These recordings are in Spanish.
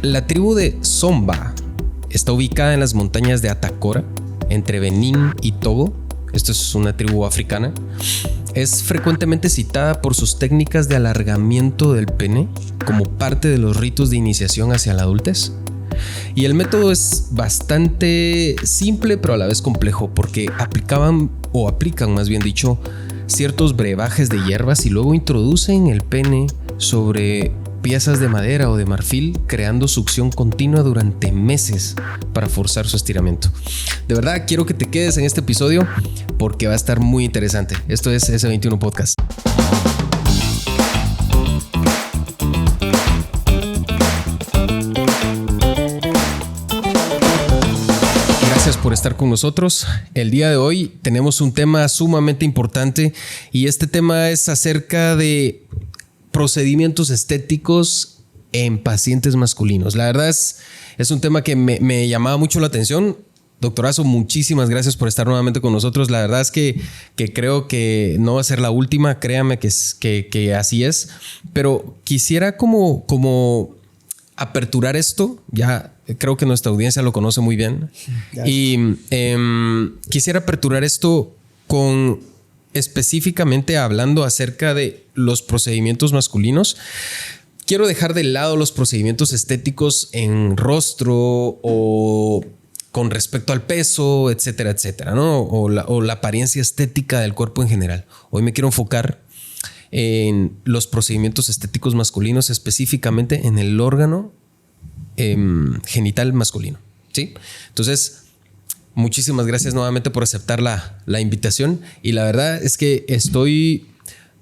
La tribu de Somba está ubicada en las montañas de Atacora, entre Benín y Togo. Esto es una tribu africana. Es frecuentemente citada por sus técnicas de alargamiento del pene como parte de los ritos de iniciación hacia la adultez. Y el método es bastante simple, pero a la vez complejo, porque aplican más bien dicho, ciertos brebajes de hierbas y luego introducen el pene sobre piezas de madera o de marfil, creando succión continua durante meses para forzar su estiramiento. De verdad, quiero que te quedes en este episodio porque va a estar muy interesante. Esto es S21 Podcast. Gracias por estar con nosotros. El día de hoy tenemos un tema sumamente importante y este tema es acerca de procedimientos estéticos en pacientes masculinos. La verdad es un tema que me llamaba mucho la atención. Doctorazo, muchísimas gracias por estar nuevamente con nosotros. La verdad es que creo que no va a ser la última, créame que así es. Pero quisiera como aperturar esto. Ya creo que nuestra audiencia lo conoce muy bien. Gracias. Y quisiera aperturar esto con específicamente hablando acerca de los procedimientos masculinos. Quiero dejar de lado los procedimientos estéticos en rostro o con respecto al peso, etcétera, etcétera, ¿no? O la apariencia estética del cuerpo en general. Hoy me quiero enfocar en los procedimientos estéticos masculinos, específicamente en el órgano genital masculino, ¿sí? Entonces, muchísimas gracias nuevamente por aceptar la invitación. Y la verdad es que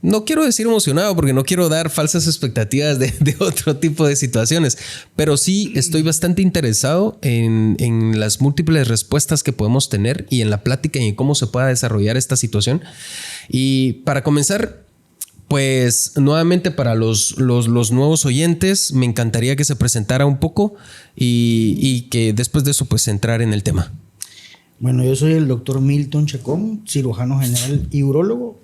no quiero decir emocionado porque no quiero dar falsas expectativas de otro tipo de situaciones, pero sí estoy bastante interesado en las múltiples respuestas que podemos tener y en la plática y en cómo se pueda desarrollar esta situación. Y para comenzar, pues nuevamente para los nuevos oyentes, me encantaría que se presentara un poco y que después de eso pues entrar en el tema. Bueno, yo soy el doctor Milton Chacón, cirujano general y urólogo,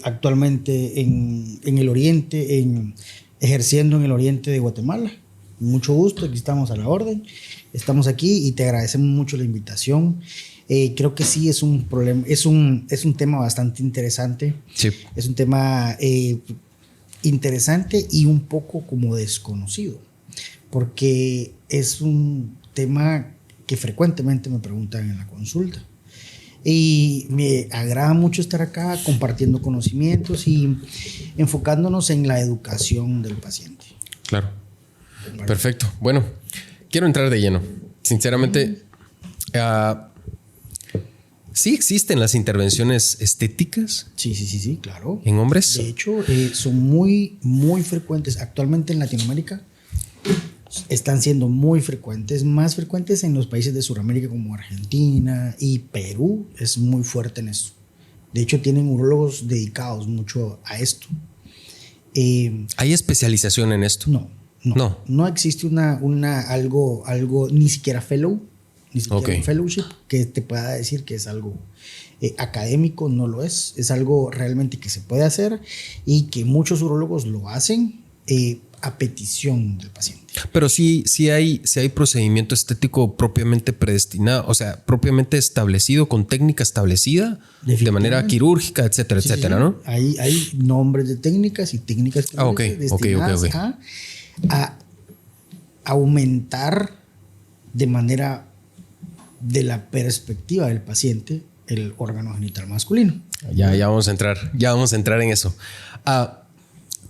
actualmente en el oriente, ejerciendo en el oriente de Guatemala. Mucho gusto, aquí estamos a la orden. Estamos aquí y te agradecemos mucho la invitación. Creo que sí es un problema, es un tema bastante interesante. Sí. Es un tema interesante y un poco como desconocido, porque es un tema que frecuentemente me preguntan en la consulta. Y me agrada mucho estar acá compartiendo conocimientos y enfocándonos en la educación del paciente. Claro. Perfecto. Bueno, quiero entrar de lleno. Sinceramente, ¿sí existen las intervenciones estéticas? Sí, claro. ¿En hombres? De hecho, son muy, muy frecuentes. Actualmente en Latinoamérica están siendo muy frecuentes, más frecuentes en los países de Sudamérica como Argentina y Perú. Es muy fuerte en eso. De hecho, tienen urólogos dedicados mucho a esto. ¿Hay especialización en esto? No existe algo, ni siquiera fellow, ni siquiera un fellowship que te pueda decir que es algo académico. No lo es. Es algo realmente que se puede hacer y que muchos urólogos lo hacen a petición del paciente. Pero sí hay procedimiento estético propiamente predestinado, o sea, propiamente establecido, con técnica establecida, de manera quirúrgica, etcétera, etcétera, ¿no? Hay nombres de técnicas y técnicas destinadas a aumentar de manera de la perspectiva del paciente el órgano genital masculino. Ya vamos a entrar en eso.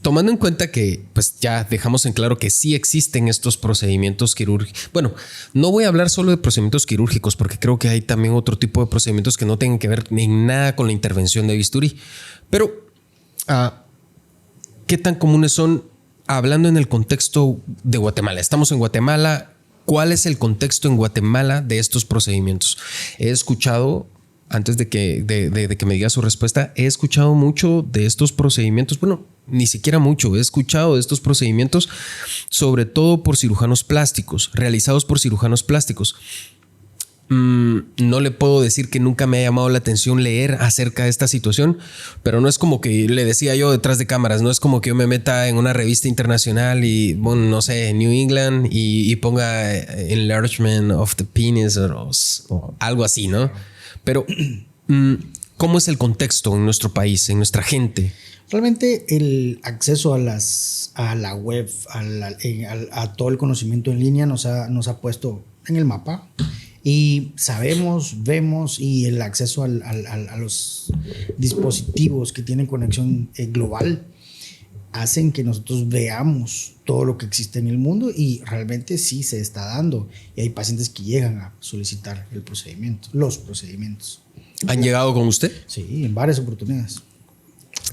Tomando en cuenta que pues ya dejamos en claro que sí existen estos procedimientos quirúrgicos. Bueno, no voy a hablar solo de procedimientos quirúrgicos porque creo que hay también otro tipo de procedimientos que no tienen que ver en nada con la intervención de bisturí. Pero, ¿qué tan comunes son? Hablando en el contexto de Guatemala. Estamos en Guatemala. ¿Cuál es el contexto en Guatemala de estos procedimientos? He escuchado, antes de que me diga su respuesta, he escuchado mucho de estos procedimientos. Bueno, ni siquiera mucho. He escuchado de estos procedimientos, sobre todo por cirujanos plásticos, realizados por cirujanos plásticos. no le puedo decir que nunca me ha llamado la atención leer acerca de esta situación, pero no es como que le decía yo detrás de cámaras, no es como que yo me meta en una revista internacional y, bueno, no sé, New England y ponga enlargement of the penis o algo así, ¿no? Pero, ¿cómo es el contexto en nuestro país, en nuestra gente? Realmente el acceso a la web, a todo el conocimiento en línea nos ha puesto en el mapa. Y sabemos, vemos, y el acceso a los dispositivos que tienen conexión global hacen que nosotros veamos todo lo que existe en el mundo, y realmente sí se está dando. Y hay pacientes que llegan a solicitar los procedimientos. ¿Han llegado con usted? Sí, en varias oportunidades.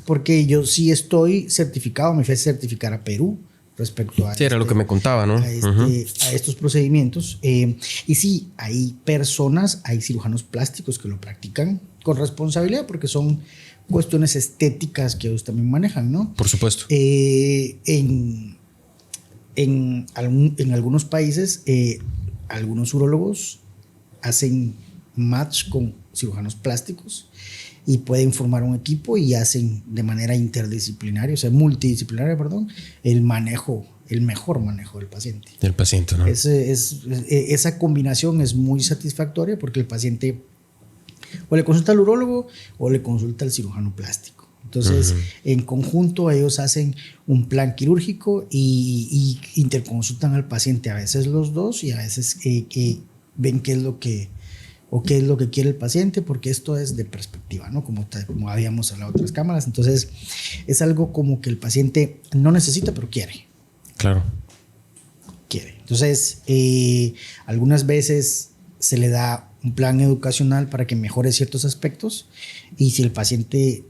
Porque yo sí estoy certificado, me fui a certificar a Perú respecto a... Sí, era lo que me contaba, ¿no? A estos procedimientos. Y sí, hay cirujanos plásticos que lo practican con responsabilidad, porque son cuestiones estéticas que ellos también manejan, ¿no? Por supuesto. En algunos países, algunos urólogos hacen match con cirujanos plásticos y pueden formar un equipo y hacen de manera interdisciplinaria, o sea, multidisciplinaria, perdón, el mejor manejo del paciente. Del paciente, ¿no? Esa combinación es muy satisfactoria, porque el paciente o le consulta al urólogo o le consulta al cirujano plástico. Entonces, en conjunto, ellos hacen un plan quirúrgico y interconsultan al paciente, a veces los dos, y a veces ven qué es lo que quiere el paciente, porque esto es de perspectiva, ¿no? Como habíamos hablado en otras cámaras. Entonces, es algo como que el paciente no necesita, pero quiere. Claro. Quiere. Entonces, algunas veces se le da un plan educacional para que mejore ciertos aspectos, y si el paciente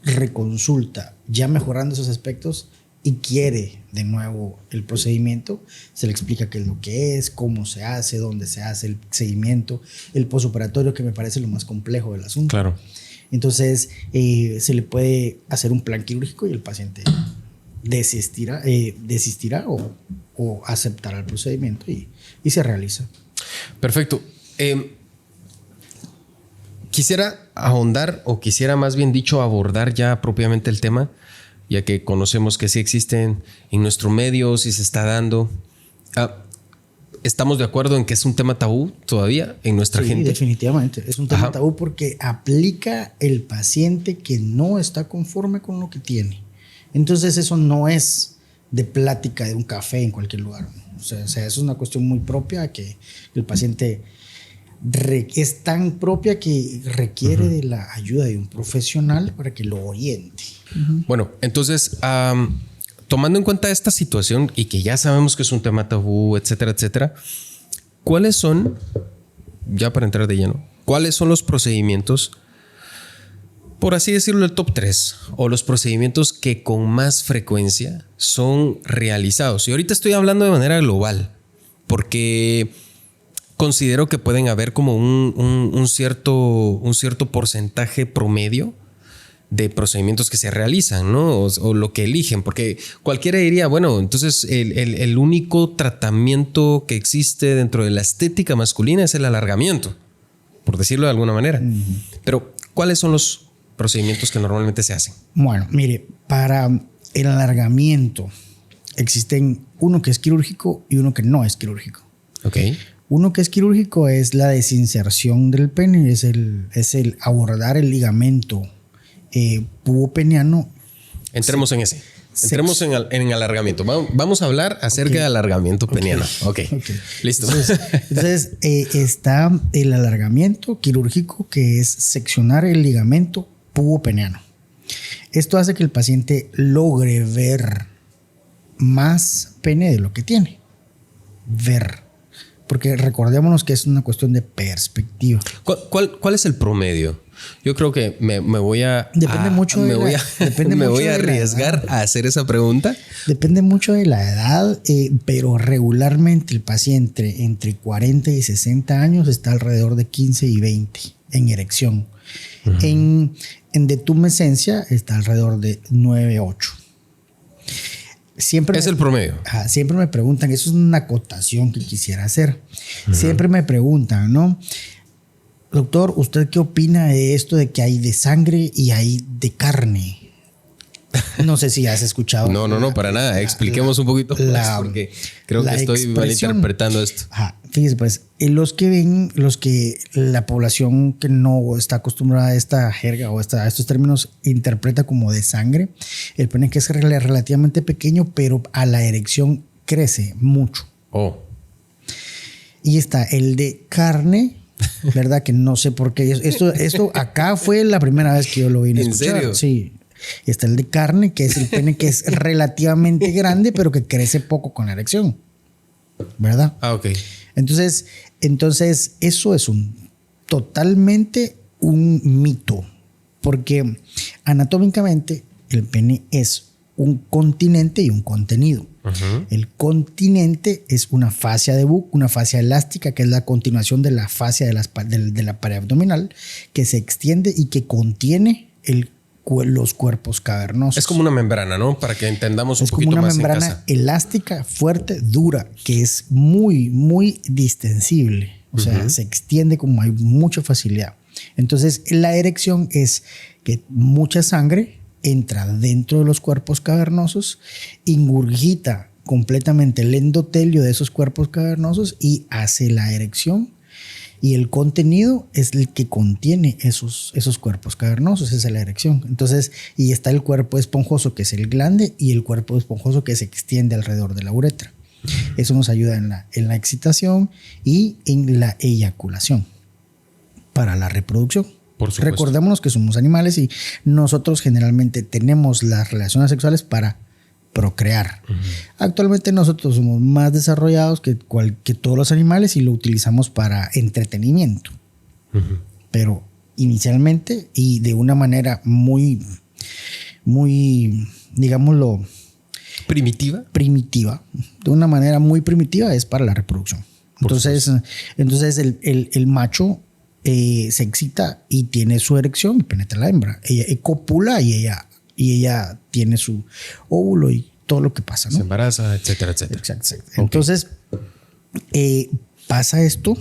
reconsulta ya mejorando esos aspectos y quiere de nuevo el procedimiento, se le explica qué es lo que es, cómo se hace, dónde se hace, el seguimiento, el posoperatorio, que me parece lo más complejo del asunto. Claro. Entonces, se le puede hacer un plan quirúrgico y el paciente desistirá o aceptará el procedimiento y se realiza. Perfecto. Quisiera ahondar, o quisiera más bien dicho abordar ya propiamente el tema, ya que conocemos que sí existen en nuestro medio, sí se está dando. ¿Estamos de acuerdo en que es un tema tabú todavía en nuestra gente? Sí, definitivamente. Es un tema tabú porque aplica el paciente que no está conforme con lo que tiene. Entonces, eso no es de plática de un café en cualquier lugar. O sea, eso es una cuestión muy propia, que el paciente es tan propia que requiere de la ayuda de un profesional para que lo oriente. Bueno, entonces, tomando en cuenta esta situación y que ya sabemos que es un tema tabú, etcétera, etcétera, ¿cuáles son, ya para entrar de lleno, cuáles son los procedimientos, por así decirlo, el top 3, o los procedimientos que con más frecuencia son realizados? Y ahorita estoy hablando de manera global, porque considero que pueden haber como un cierto porcentaje promedio de procedimientos que se realizan, ¿no? O lo que eligen, porque cualquiera diría, bueno, entonces el único tratamiento que existe dentro de la estética masculina es el alargamiento, por decirlo de alguna manera. Pero, ¿cuáles son los procedimientos que normalmente se hacen? Bueno, mire, para el alargamiento existen uno que es quirúrgico y uno que no es quirúrgico. Ok. Uno que es quirúrgico es la desinserción del pene, es el abordar el ligamento pubopeniano. Entremos en ese. Entremos en alargamiento. Vamos a hablar acerca de alargamiento peniano. Ok. Listo. Entonces está el alargamiento quirúrgico, que es seccionar el ligamento pubopeniano. Esto hace que el paciente logre ver más pene de lo que tiene. Porque recordémonos que es una cuestión de perspectiva. ¿Cuál es el promedio? Yo creo que me voy a arriesgar a hacer esa pregunta. Depende mucho de la edad, pero regularmente el paciente entre 40 y 60 años está alrededor de 15 y 20 en erección. En detumescencia está alrededor de 9-8. Siempre es el promedio. Siempre me preguntan, eso es una acotación que quisiera hacer. Siempre me preguntan, ¿no? Doctor, ¿usted qué opina de esto de que hay de sangre y hay de carne? No sé si has escuchado. No, para nada. Expliquemos un poquito más porque creo que estoy malinterpretando esto. Fíjese, pues, la población que no está acostumbrada a esta jerga o a estos términos interpreta como de sangre, el pene que es relativamente pequeño, pero a la erección crece mucho. Oh. Y está el de carne, ¿verdad? Que no sé por qué. Esto acá fue la primera vez que yo lo vi escuchar. ¿En serio? Sí. Está el de carne, que es el pene que es relativamente grande, pero que crece poco con la erección, ¿verdad? Ok. Entonces eso es totalmente un mito, porque anatómicamente el pene es un continente y un contenido. Uh-huh. El continente es una fascia de Buck, una fascia elástica, que es la continuación de la fascia de la pared abdominal, que se extiende y que contiene los cuerpos cavernosos. Es como una membrana, ¿no? Para que entendamos un poquito más en casa. Es como una membrana elástica, fuerte, dura, que es muy, muy distensible. O sea, se extiende como hay mucha facilidad. Entonces, la erección es que mucha sangre entra dentro de los cuerpos cavernosos, ingurgita completamente el endotelio de esos cuerpos cavernosos y hace la erección. Y el contenido es el que contiene esos cuerpos cavernosos, esa es la erección. Entonces, y está el cuerpo esponjoso, que es el glande, y el cuerpo esponjoso que se extiende alrededor de la uretra. Eso nos ayuda en la excitación y en la eyaculación para la reproducción. Por supuesto. Recordémonos que somos animales y nosotros generalmente tenemos las relaciones sexuales para procrear. Uh-huh. Actualmente nosotros somos más desarrollados que todos los animales y lo utilizamos para entretenimiento. Uh-huh. Pero inicialmente y de una manera muy, muy, digámoslo, primitiva, de una manera muy primitiva, es para la reproducción. Entonces el macho se excita y tiene su erección y penetra a la hembra. Ella copula y ella tiene su óvulo y todo lo que pasa, ¿no? Se embaraza, etcétera, etcétera. Exacto. Okay. Entonces, pasa esto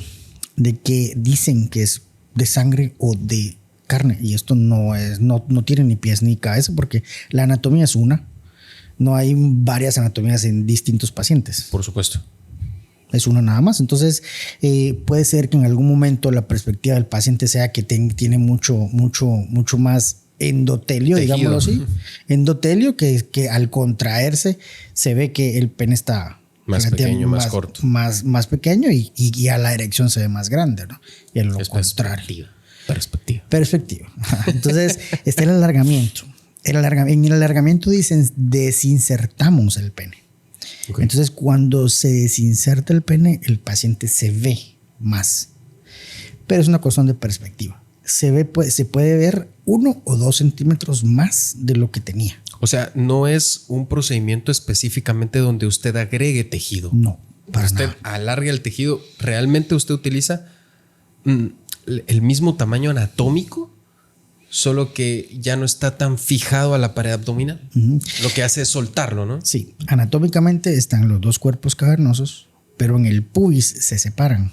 de que dicen que es de sangre o de carne, y esto no tiene ni pies ni cabeza, porque la anatomía es una. No hay varias anatomías en distintos pacientes. Por supuesto. Es una nada más. Entonces, puede ser que en algún momento la perspectiva del paciente sea que tiene mucho más endotelio, tejido, digámoslo así. Endotelio que al contraerse se ve que el pene está más pequeño, más corto. Más pequeño y a la erección se ve más grande, ¿no? Y a lo contrario. Perspectiva. Entonces, está el alargamiento. En el alargamiento desinsertamos el pene. Okay. Entonces, cuando se desinserta el pene, el paciente se ve más. Pero es una cuestión de perspectiva. Se puede ver 1 o 2 centímetros más de lo que tenía. O sea, no es un procedimiento específicamente donde usted agregue tejido. No, para usted nada. Alarga el tejido. ¿Realmente usted utiliza el mismo tamaño anatómico? Solo que ya no está tan fijado a la pared abdominal. Uh-huh. Lo que hace es soltarlo, ¿no? Sí, anatómicamente están los dos cuerpos cavernosos, pero en el pubis se separan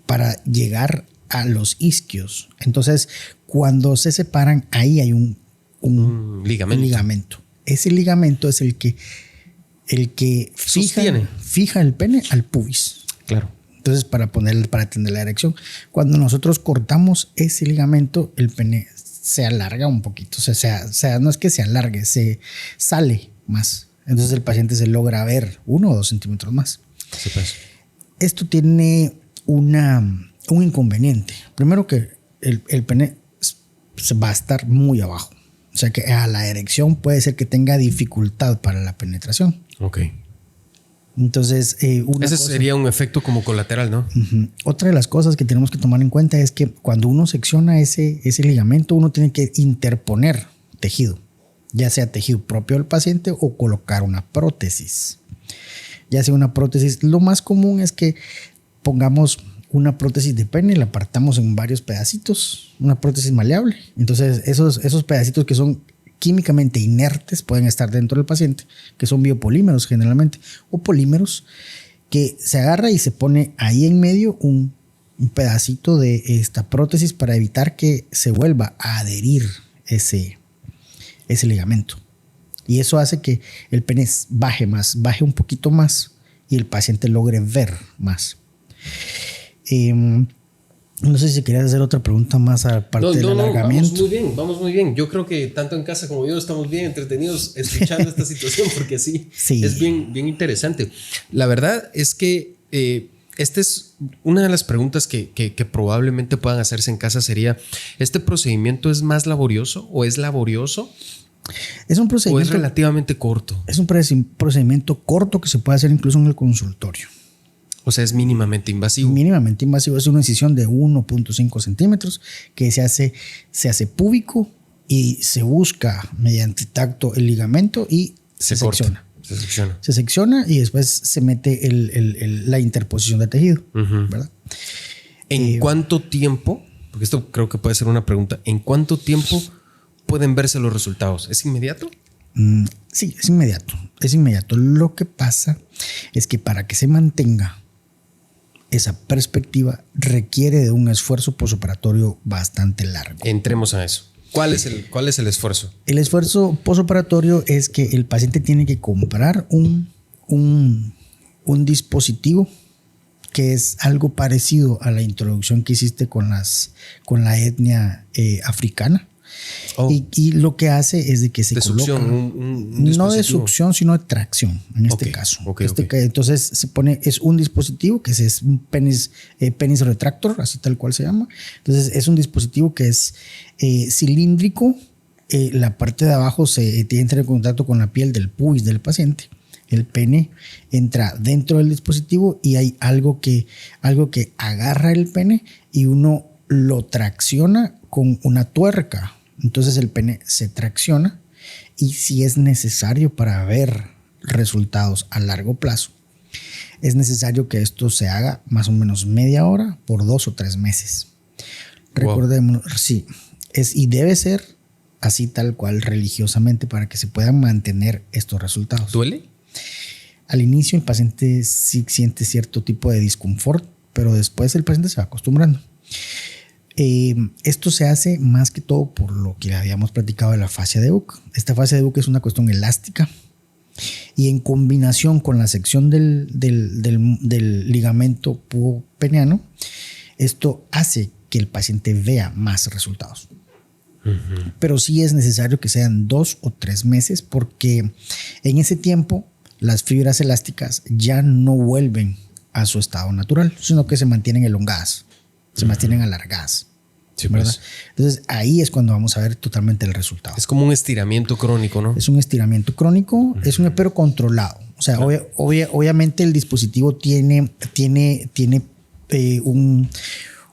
para llegar a los isquios. Entonces, cuando se separan, ahí hay un ligamento. Ese ligamento es el que fija el pene al pubis. Claro. Entonces, para tener la erección, cuando nosotros cortamos ese ligamento, el pene se alarga un poquito. O sea, no es que se alargue, se sale más. Entonces, el paciente se logra ver 1 o 2 centímetros más. Sí, pues. Esto tiene un inconveniente. Primero que el pene va a estar muy abajo. O sea, que a la erección puede ser que tenga dificultad para la penetración. Ok. Entonces, ese sería un efecto como colateral, ¿no? Uh-huh. Otra de las cosas que tenemos que tomar en cuenta es que cuando uno secciona ese ligamento, uno tiene que interponer tejido, ya sea tejido propio del paciente o colocar una prótesis. Ya sea una prótesis, lo más común es que pongamos una prótesis de pene, la partamos en varios pedacitos, una prótesis maleable. Entonces, esos pedacitos que son químicamente inertes pueden estar dentro del paciente, que son biopolímeros generalmente, o polímeros, que se agarra y se pone ahí en medio un pedacito de esta prótesis para evitar que se vuelva a adherir ese ligamento. Y eso hace que el pene baje un poquito más y el paciente logre ver más. No sé si querías hacer otra pregunta más aparte del alargamiento. Vamos muy bien. Yo creo que tanto en casa como yo estamos bien entretenidos escuchando esta situación porque sí, es bien interesante. La verdad es que esta es una de las preguntas que probablemente puedan hacerse en casa sería, ¿este procedimiento es más laborioso o es laborioso? Es un procedimiento, ¿o es relativamente corto? Es un procedimiento corto que se puede hacer incluso en el consultorio. O sea, es mínimamente invasivo. Mínimamente invasivo. Es una incisión de 1.5 centímetros que se hace púbico y se busca mediante tacto el ligamento y se secciona. Se secciona y después se mete la interposición de tejido. ¿Verdad? ¿En cuánto tiempo? Porque esto creo que puede ser una pregunta. ¿En cuánto tiempo pueden verse los resultados? ¿Es inmediato? Sí, es inmediato. Es inmediato. Lo que pasa es que para que se mantenga esa perspectiva requiere de un esfuerzo posoperatorio bastante largo. Entremos a eso. ¿Cuál es el esfuerzo? El esfuerzo posoperatorio es que el paciente tiene que comprar un dispositivo que es algo parecido a la introducción que hiciste con la etnia africana. Y lo que hace es de que se coloca succión, no de succión sino de tracción en este caso. Entonces se pone, es un dispositivo que es un penis retractor, así tal cual se llama. Entonces es un dispositivo que es cilíndrico. La parte de abajo entra en contacto con la piel del pubis del paciente. El pene entra dentro del dispositivo y hay algo que agarra el pene y uno lo tracciona con una tuerca. Entonces el pene se tracciona y si es necesario para ver resultados a largo plazo, es necesario que esto se haga más o menos media hora por 2 o 3 meses. Recordemos, sí, y debe ser así tal cual religiosamente para que se puedan mantener estos resultados. ¿Duele? Al inicio el paciente sí siente cierto tipo de disconfort, pero después el paciente se va acostumbrando. Esto se hace más que todo por lo que habíamos platicado de la fascia de Buck. Esta fascia de Buck es una cuestión elástica y en combinación con la sección del ligamento pubopeneano, esto hace que el paciente vea más resultados. Pero sí es necesario que sean 2 o 3 meses porque en ese tiempo las fibras elásticas ya no vuelven a su estado natural, sino que se mantienen elongadas, se mantienen alargadas. Sí, ¿verdad? Pues. Entonces ahí es cuando vamos a ver totalmente el resultado. Es como un estiramiento crónico, ¿no? Es un estiramiento crónico, es un pero controlado. O sea, claro. Obviamente el dispositivo tiene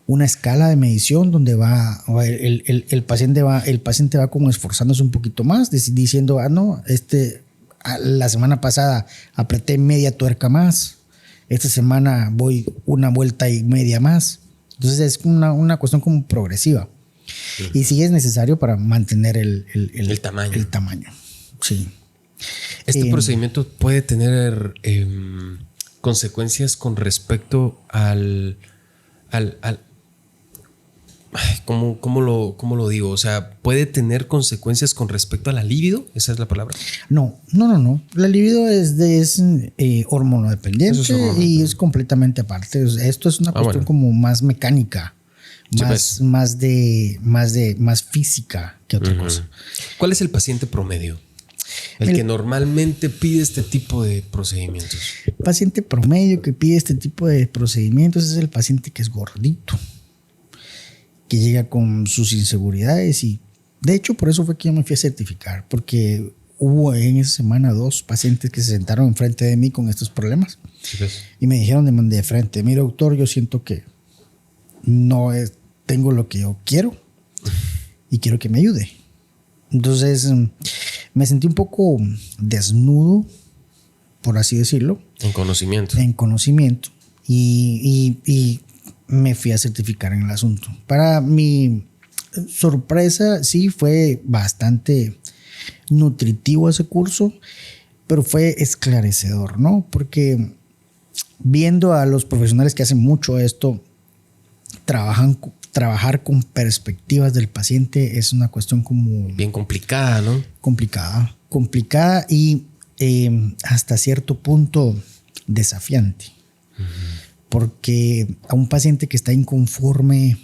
una escala de medición donde el paciente va como esforzándose un poquito más, diciendo, la semana pasada apreté media tuerca más, esta semana voy una vuelta y media más. Entonces es una cuestión como progresiva. Y sí es necesario para mantener el tamaño. El tamaño, sí. ¿Este procedimiento puede tener consecuencias con respecto al ¿cómo lo digo? O sea, ¿puede tener consecuencias con respecto a la libido? ¿Esa es la palabra? No. La libido es hormonodependiente y es completamente aparte. Esto es una cuestión como más mecánica, más física que otra cosa. ¿Cuál es el paciente promedio? El que normalmente pide este tipo de procedimientos. El paciente promedio que pide este tipo de procedimientos es el paciente que es gordito, que llega con sus inseguridades y de hecho por eso fue que yo me fui a certificar, porque hubo en esa semana 2 pacientes que se sentaron enfrente de mí con estos problemas. Sí, pues. Y me dijeron de frente, mire doctor, yo siento que no tengo lo que yo quiero y quiero que me ayude. Entonces me sentí un poco desnudo, por así decirlo. En conocimiento. Y me fui a certificar en el asunto. Para mi sorpresa, sí fue bastante nutritivo ese curso, pero fue esclarecedor, ¿no? Porque viendo a los profesionales que hacen mucho esto, trabajar con perspectivas del paciente es una cuestión como... Bien complicada, ¿no? Complicada y hasta cierto punto desafiante. Porque a un paciente que está inconforme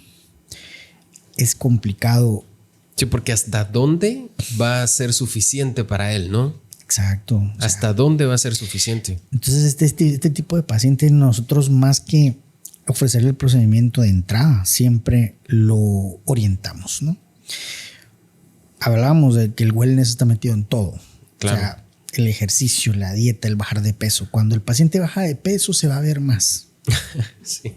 es complicado. Sí, porque hasta dónde va a ser suficiente para él, ¿no? Exacto. ¿Hasta dónde va a ser suficiente? Entonces este tipo de paciente, nosotros más que ofrecerle el procedimiento de entrada, siempre lo orientamos, ¿no? Hablábamos de que el wellness está metido en todo. Claro. O sea, el ejercicio, la dieta, el bajar de peso. Cuando el paciente baja de peso se va a ver más. Sí.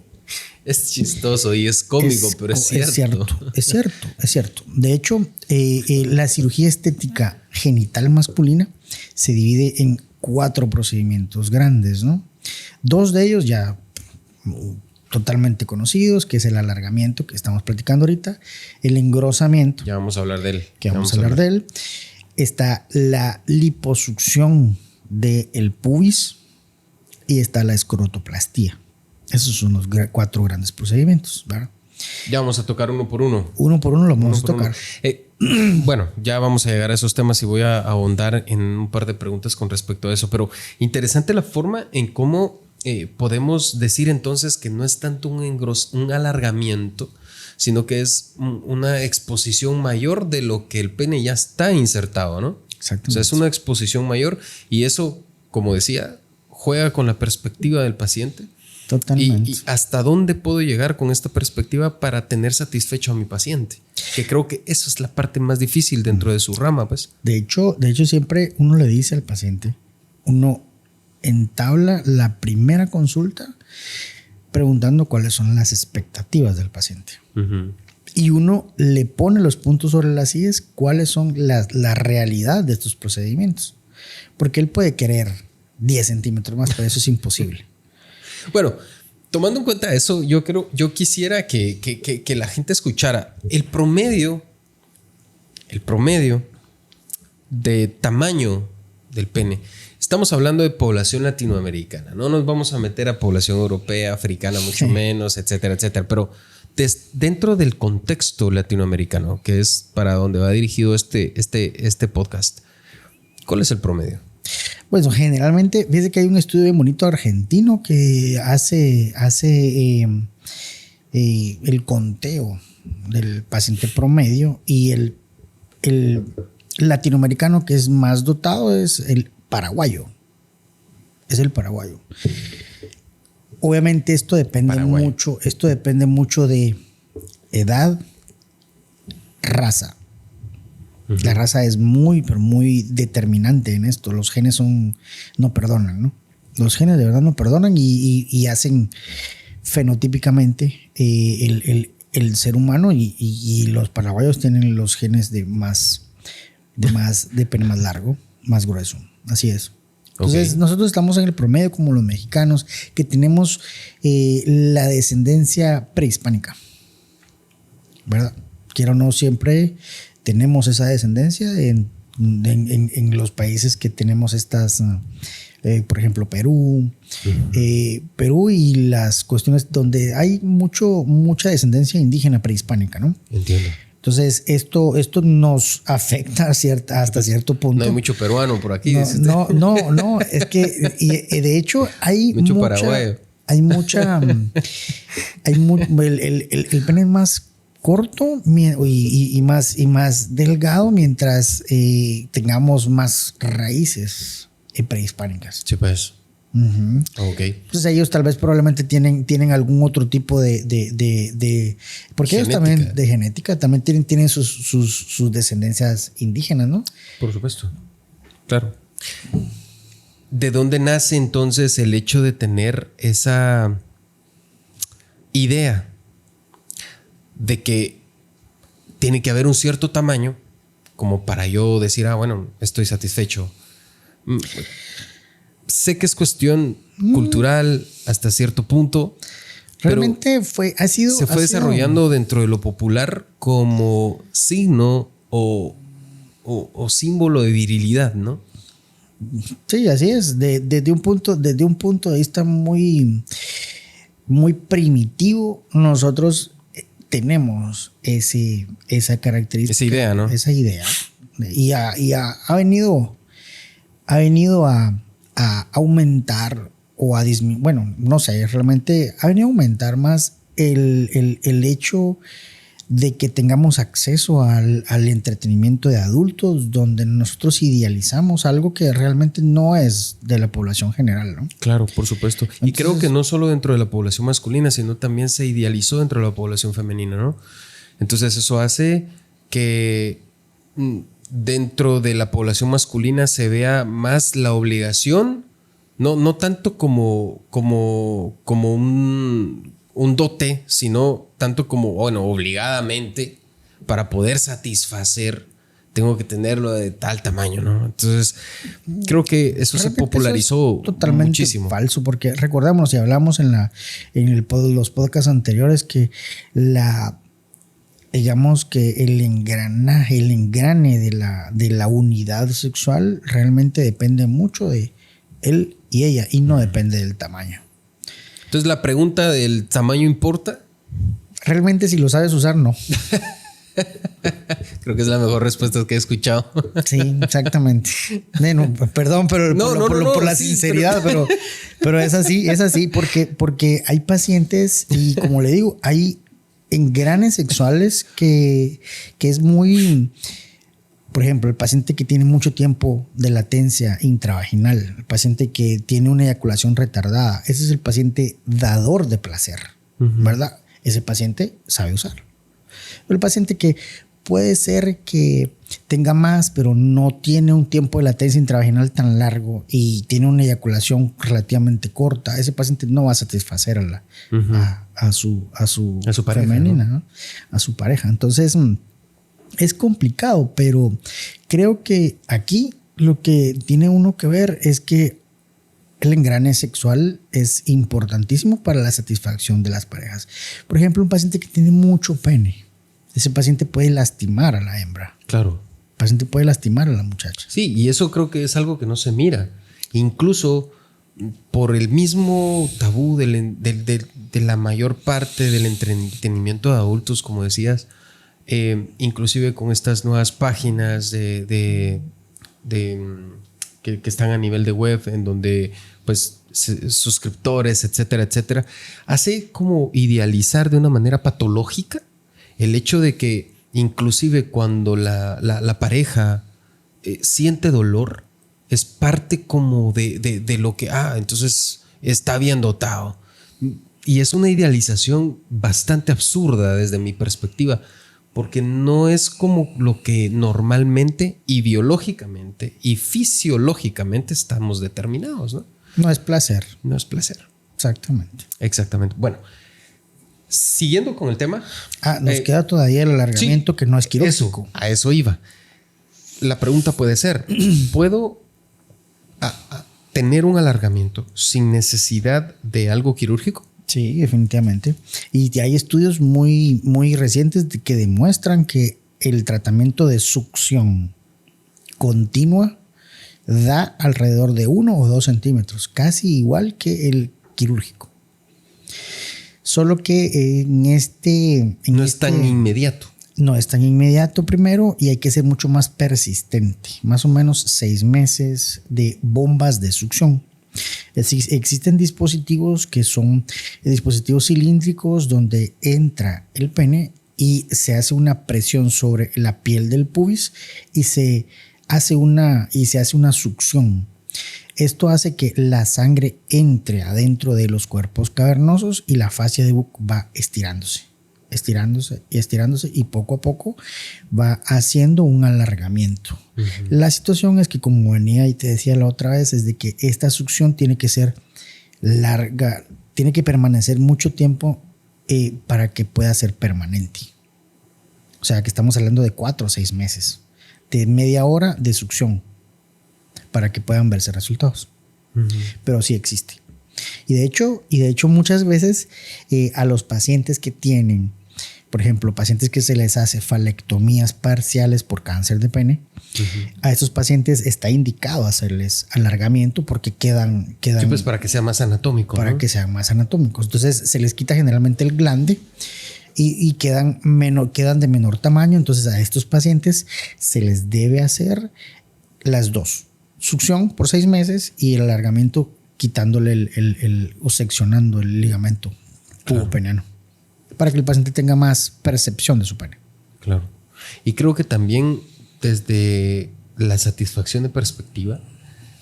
Es chistoso y es cómico, pero es cierto. Es cierto. De hecho, la cirugía estética genital masculina se divide en 4 procedimientos grandes, ¿no? 2 de ellos ya totalmente conocidos, que es el alargamiento que estamos platicando ahorita, el engrosamiento. Ya vamos a hablar de él. Que vamos a hablar de él. Está la liposucción del pubis y está la escrotoplastía. Esos son los 4 grandes procedimientos, ¿verdad? Ya vamos a tocar uno por uno. Uno por uno lo vamos a tocar. Bueno, ya vamos a llegar a esos temas y voy a ahondar en un par de preguntas con respecto a eso, pero interesante la forma en cómo podemos decir entonces que no es tanto un alargamiento, sino que es una exposición mayor de lo que el pene ya está insertado, ¿no? Exactamente. O sea, es una exposición mayor y eso, como decía, juega con la perspectiva del paciente. Totalmente. Y hasta dónde puedo llegar con esta perspectiva para tener satisfecho a mi paciente, que creo que eso es la parte más difícil dentro de su rama, pues. De hecho siempre uno le dice al paciente, uno entabla la primera consulta preguntando cuáles son las expectativas del paciente. Y uno le pone los puntos sobre las IES, cuáles son la realidad de estos procedimientos. Porque él puede querer 10 centímetros más, pero eso es imposible. Bueno, tomando en cuenta eso, yo quisiera que la gente escuchara el promedio de tamaño del pene. Estamos hablando de población latinoamericana, no nos vamos a meter a población europea, africana, mucho menos, etcétera, etcétera. Pero dentro del contexto latinoamericano, que es para donde va dirigido este podcast, ¿cuál es el promedio? Bueno, generalmente, fíjese que hay un estudio bien bonito argentino que hace el conteo del paciente promedio, y el latinoamericano que es más dotado es el paraguayo. Es el paraguayo. Obviamente esto depende mucho de edad, raza. La raza es muy, pero muy determinante en esto. Los genes no perdonan, ¿no? Los genes de verdad no perdonan y hacen fenotípicamente el ser humano, y los paraguayos tienen los genes de pene más largo, más grueso. Así es. Entonces, nosotros estamos en el promedio como los mexicanos, que tenemos la descendencia prehispánica, ¿verdad? Quiero o no, siempre tenemos esa descendencia en los países que tenemos estas, por ejemplo, Perú, Perú y las cuestiones donde hay mucha descendencia indígena prehispánica, ¿no? Entiendo. Entonces, esto nos afecta hasta cierto punto. No hay mucho peruano por aquí. No, es que de hecho hay mucho paraguayo. El pene es más corto y más delgado mientras tengamos más raíces prehispánicas. Sí, pues. Ok. Entonces ellos tal vez probablemente tienen algún otro tipo de porque genética. Ellos también de genética también tienen sus descendencias indígenas, ¿no? Por supuesto. Claro. ¿De dónde nace entonces el hecho de tener esa idea de que tiene que haber un cierto tamaño como para yo decir, bueno, estoy satisfecho? Sé que es cuestión cultural hasta cierto punto. Realmente se fue desarrollando dentro de lo popular como signo o o símbolo de virilidad, ¿no? Sí, así es. Desde un punto de vista muy, muy primitivo, nosotros tenemos esa característica. Esa idea, ¿no? Esa idea. Y ha venido a aumentar o a disminuir. Bueno, no sé, realmente ha venido a aumentar más el hecho de que tengamos acceso al entretenimiento de adultos, donde nosotros idealizamos algo que realmente no es de la población general, ¿no? Claro, por supuesto. Entonces, y creo que no solo dentro de la población masculina, sino también se idealizó dentro de la población femenina, ¿no? Entonces eso hace que dentro de la población masculina se vea más la obligación, no tanto como un dote, sino tanto como, bueno, obligadamente, para poder satisfacer, tengo que tenerlo de tal tamaño, ¿no? Entonces, creo que eso realmente se popularizó eso es totalmente muchísimo. Falso, porque recordamos y hablamos en los podcasts anteriores que digamos que el engrane de la unidad sexual realmente depende mucho de él y ella y no depende del tamaño. Entonces, la pregunta del tamaño importa. Realmente, si lo sabes usar, no. Creo que es la mejor respuesta que he escuchado. Sí, exactamente. Bueno, perdón, pero por la sinceridad, pero es así, porque hay pacientes y, como le digo, hay engranes sexuales que es muy... Por ejemplo, el paciente que tiene mucho tiempo de latencia intravaginal, el paciente que tiene una eyaculación retardada, ese es el paciente dador de placer, ¿verdad? Ese paciente sabe usarlo. El paciente que puede ser que tenga más, pero no tiene un tiempo de latencia intravaginal tan largo y tiene una eyaculación relativamente corta, ese paciente no va a satisfacer a su pareja, femenina, ¿no? A su pareja. Entonces, es complicado, pero creo que aquí lo que tiene uno que ver es que el engrane sexual es importantísimo para la satisfacción de las parejas. Por ejemplo, un paciente que tiene mucho pene, ese paciente puede lastimar a la hembra. Claro. El paciente puede lastimar a la muchacha. Sí, y eso creo que es algo que no se mira. Incluso por el mismo tabú de la mayor parte del entretenimiento de adultos, como decías, inclusive con estas nuevas páginas que están a nivel de web, en donde pues suscriptores, etcétera, etcétera, hace como idealizar de una manera patológica el hecho de que inclusive cuando la pareja siente dolor, es parte como de lo que, entonces está bien dotado. Y es una idealización bastante absurda desde mi perspectiva, porque no es como lo que normalmente y biológicamente y fisiológicamente estamos determinados, ¿no? No es placer. No es placer. Exactamente. Bueno, siguiendo con el tema. Nos queda todavía el alargamiento, sí, que no es quirúrgico. A eso iba. La pregunta puede ser, ¿puedo tener un alargamiento sin necesidad de algo quirúrgico? Sí, definitivamente. Y hay estudios muy, muy recientes que demuestran que el tratamiento de succión continua da alrededor de 1 o 2 centímetros, casi igual que el quirúrgico. Solo que no es tan inmediato. No es tan inmediato primero y hay que ser mucho más persistente. Más o menos 6 meses de bombas de succión. Existen dispositivos que son dispositivos cilíndricos donde entra el pene y se hace una presión sobre la piel del pubis y se hace una succión. Esto hace que la sangre entre adentro de los cuerpos cavernosos y la fascia de Buck va estirándose y poco a poco va haciendo un alargamiento. La situación es que, como venía y te decía la otra vez, es de que esta succión tiene que ser larga, tiene que permanecer mucho tiempo para que pueda ser permanente. O sea, que estamos hablando de 4 o 6 meses de media hora de succión para que puedan verse resultados. Pero sí existe. Y de hecho muchas veces a los pacientes que tienen por ejemplo, pacientes que se les hace falectomías parciales por cáncer de pene, a estos pacientes está indicado hacerles alargamiento porque quedan Sí, pues para que sea más anatómico. para ¿no? que sean más anatómicos. Entonces se les quita generalmente el glande y quedan de menor tamaño. Entonces a estos pacientes se les debe hacer las dos: succión por 6 meses y el alargamiento quitándole o seccionando el ligamento pubopeneano para que el paciente tenga más percepción de su pene. Claro. Y creo que también desde la satisfacción de perspectiva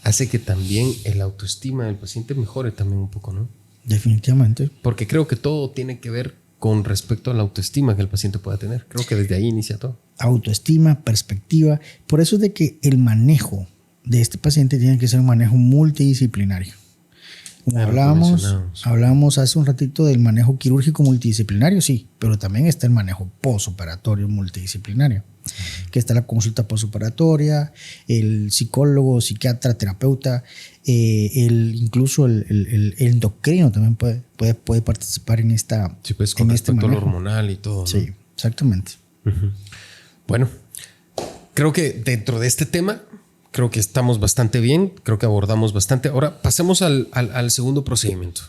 hace que también el autoestima del paciente mejore también un poco, ¿no? Definitivamente. Porque creo que todo tiene que ver con respecto a la autoestima que el paciente pueda tener. Creo que desde ahí inicia todo. Autoestima, perspectiva. Por eso es de que el manejo de este paciente tiene que ser un manejo multidisciplinario. Como hablábamos hace un ratito del manejo quirúrgico multidisciplinario, sí, pero también está el manejo posoperatorio multidisciplinario, que está la consulta posoperatoria, el psicólogo, psiquiatra, terapeuta, incluso el endocrino también puede participar en esta. Sí, pues con respecto al hormonal y todo. Sí, ¿no? exactamente. Bueno, creo que dentro de este tema, creo que estamos bastante bien, creo que abordamos bastante. Ahora pasemos al segundo procedimiento.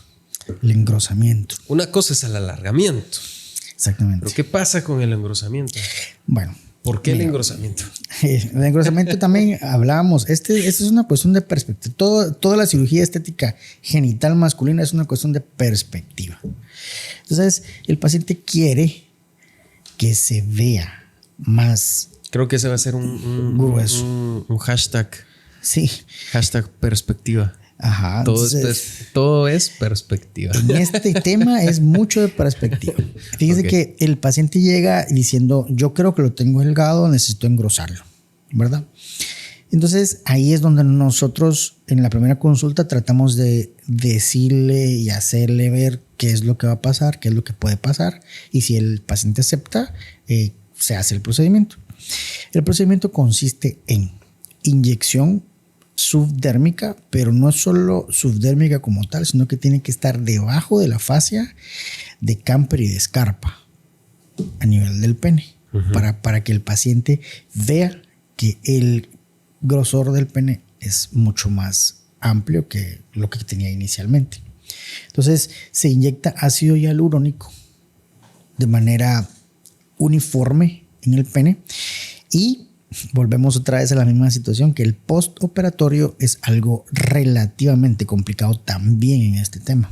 El engrosamiento. Una cosa es el alargamiento. Exactamente. Pero ¿qué pasa con el engrosamiento? Bueno. ¿Por qué el engrosamiento? El engrosamiento también hablábamos. Esto es una cuestión de perspectiva. Toda la cirugía estética genital masculina es una cuestión de perspectiva. Entonces, el paciente quiere que se vea más. Creo que ese va a ser un grueso. Un hashtag. Sí. Hashtag perspectiva. Ajá. Todo es perspectiva. En este tema es mucho de perspectiva. Fíjese que el paciente llega diciendo: yo creo que lo tengo delgado, necesito engrosarlo, ¿verdad? Entonces ahí es donde nosotros en la primera consulta tratamos de decirle y hacerle ver qué es lo que va a pasar, qué es lo que puede pasar, y si el paciente acepta, se hace el procedimiento. El procedimiento consiste en inyección subdérmica, pero no es solo subdérmica como tal, sino que tiene que estar debajo de la fascia de Camper y de Scarpa a nivel del pene, para que el paciente vea que el grosor del pene es mucho más amplio que lo que tenía inicialmente. Entonces se inyecta ácido hialurónico de manera uniforme en el pene y volvemos otra vez a la misma situación, que el postoperatorio es algo relativamente complicado también en este tema.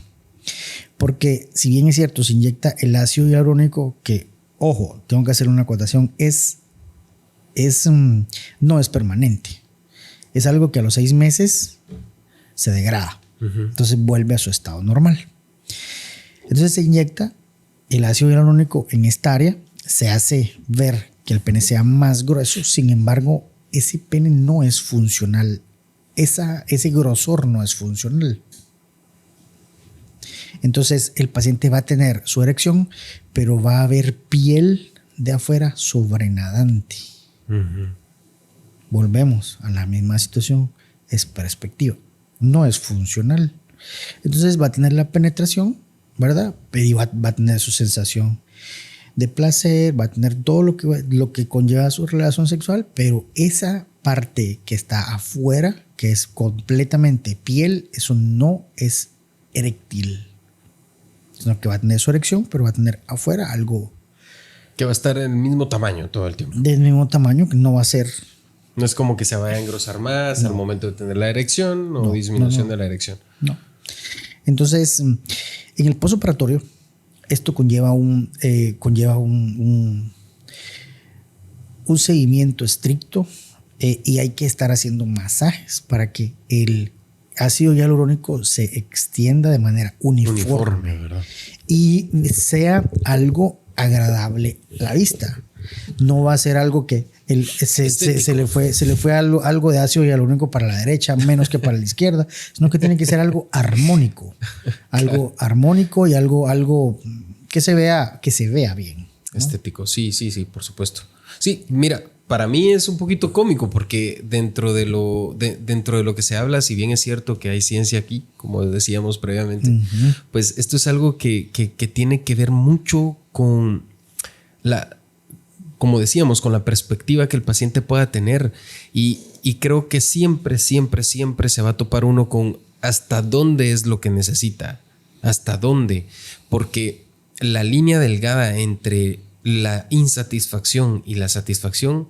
Porque si bien es cierto, se inyecta el ácido hialurónico, que, ojo, tengo que hacer una acotación, no es permanente. Es algo que a los 6 meses se degrada. Entonces vuelve a su estado normal. Entonces se inyecta el ácido hialurónico en esta área, se hace ver que el pene sea más grueso. Sin embargo, ese pene no es funcional. Ese grosor no es funcional. Entonces el paciente va a tener su erección, pero va a haber piel de afuera sobrenadante. Volvemos a la misma situación. Es perspectiva. No es funcional. Entonces va a tener la penetración, ¿verdad? Pero va a tener su sensación de placer, va a tener todo lo que conlleva su relación sexual, pero esa parte que está afuera, que es completamente piel, eso no es eréctil, sino que va a tener su erección, pero va a tener afuera algo que va a estar en el mismo tamaño todo el tiempo. Del mismo tamaño, que no va a ser. No es como que se vaya a engrosar más al momento de tener la erección o disminución de la erección. No. Entonces, en el postoperatorio, esto conlleva un seguimiento estricto y hay que estar haciendo masajes para que el ácido hialurónico se extienda de manera uniforme, ¿verdad? Y sea algo agradable a la vista. No va a ser algo que se le fue algo de ácido hialurónico para la derecha menos que para la izquierda, sino que tiene que ser algo armónico, algo armónico y algo que se vea bien, ¿no? Estético, sí, por supuesto. Sí, mira, para mí es un poquito cómico porque dentro de lo que se habla, si bien es cierto que hay ciencia aquí, como decíamos previamente, pues esto es algo que tiene que ver mucho con como decíamos, con la perspectiva que el paciente pueda tener. Y creo que siempre se va a topar uno con hasta dónde es lo que necesita, hasta dónde, porque la línea delgada entre la insatisfacción y la satisfacción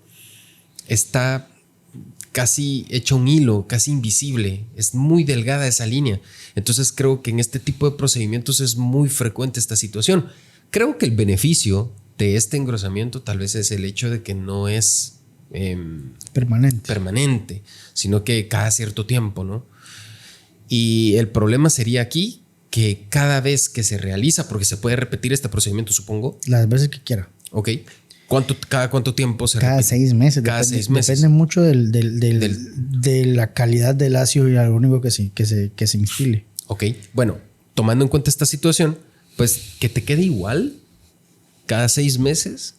está casi hecha un hilo, casi invisible. Es muy delgada esa línea. Entonces creo que en este tipo de procedimientos es muy frecuente esta situación. Creo que el beneficio de este engrosamiento tal vez es el hecho de que no es permanente, sino que cada cierto tiempo, ¿no? Y el problema sería aquí que cada vez que se realiza, porque se puede repetir este procedimiento, supongo. Las veces que quiera. Ok. ¿Cada cuánto tiempo se Cada repite? 6 meses. Cada 6 meses. Depende mucho de la calidad del ácido hialurónico que se instile. Ok. Bueno, tomando en cuenta esta situación, pues que te quede igual cada 6 meses.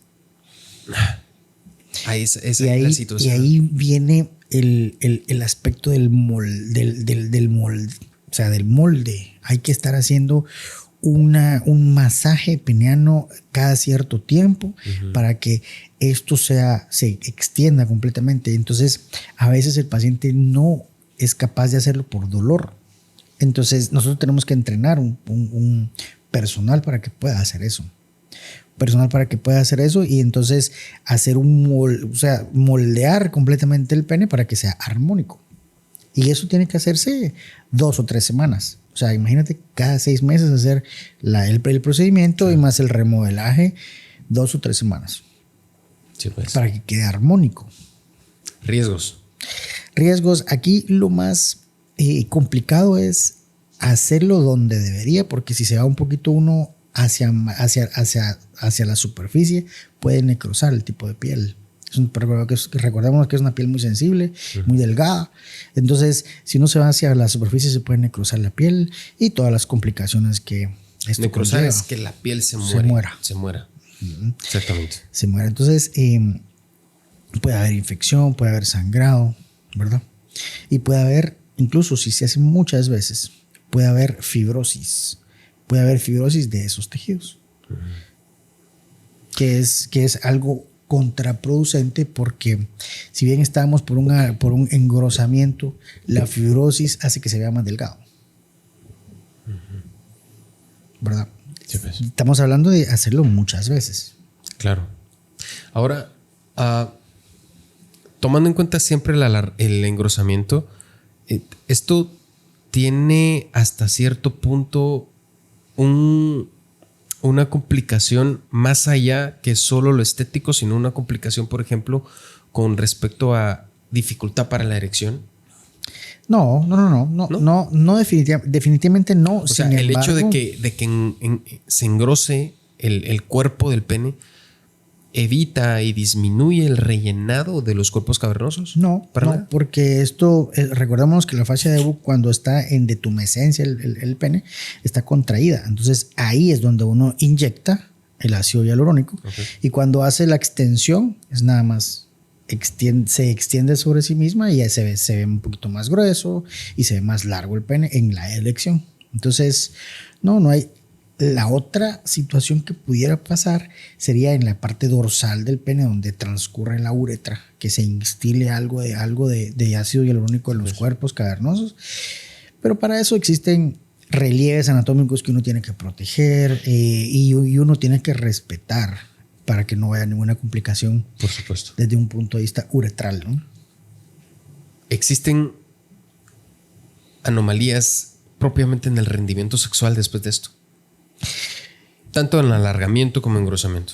Esa es la situación. Y ahí viene el aspecto del molde. O sea, del molde. Hay que estar haciendo un masaje peniano cada cierto tiempo para que esto se extienda completamente. Entonces, a veces el paciente no es capaz de hacerlo por dolor. Entonces, nosotros tenemos que entrenar un personal para que pueda hacer eso. Y entonces hacer moldear completamente el pene para que sea armónico. Y eso tiene que hacerse 2 o 3 semanas. O sea, imagínate cada 6 meses hacer el procedimiento, y más el remodelaje, 2 o 3 semanas. Sí, pues. Para que quede armónico. Riesgos. Aquí lo más complicado es hacerlo donde debería, porque si se va un poquito uno hacia la superficie, puede necrosar el tipo de piel. Recordemos que es una piel muy sensible, muy delgada. Entonces, si uno se va hacia la superficie, se puede necrosar la piel y todas las complicaciones que esto necrosar conlleva. es que la piel se muera. Exactamente. Se muera. Entonces, puede haber infección, puede haber sangrado, ¿verdad? Y puede haber, incluso si se hace muchas veces, puede haber fibrosis. Puede haber fibrosis de esos tejidos. Que es algo contraproducente, porque si bien estamos por un engrosamiento, la fibrosis hace que se vea más delgado. ¿Verdad? Sí, pues. Estamos hablando de hacerlo muchas veces. Claro. Ahora, tomando en cuenta siempre el engrosamiento, esto tiene hasta cierto punto una complicación más allá que solo lo estético, sino una complicación, por ejemplo, con respecto a dificultad para la erección. No, definitivamente no. O sea, el hecho de que se engrose el cuerpo del pene evita y disminuye el rellenado de los cuerpos cavernosos. No, porque esto, recordemos que la fascia de Ebbu, cuando está en detumescencia el pene, está contraída. Entonces ahí es donde uno inyecta el ácido hialurónico. Okay. Y cuando hace la extensión, es nada más se extiende sobre sí misma y ya se ve un poquito más grueso y se ve más largo el pene en la erección. Entonces, no hay. La otra situación que pudiera pasar sería en la parte dorsal del pene, donde transcurre la uretra, que se instile algo de ácido hialurónico en los cuerpos cavernosos. Pero para eso existen relieves anatómicos que uno tiene que proteger y uno tiene que respetar para que no haya ninguna complicación. Por supuesto. Desde un punto de vista uretral, ¿no? ¿Existen anomalías propiamente en el rendimiento sexual después de esto? Tanto en alargamiento como engrosamiento.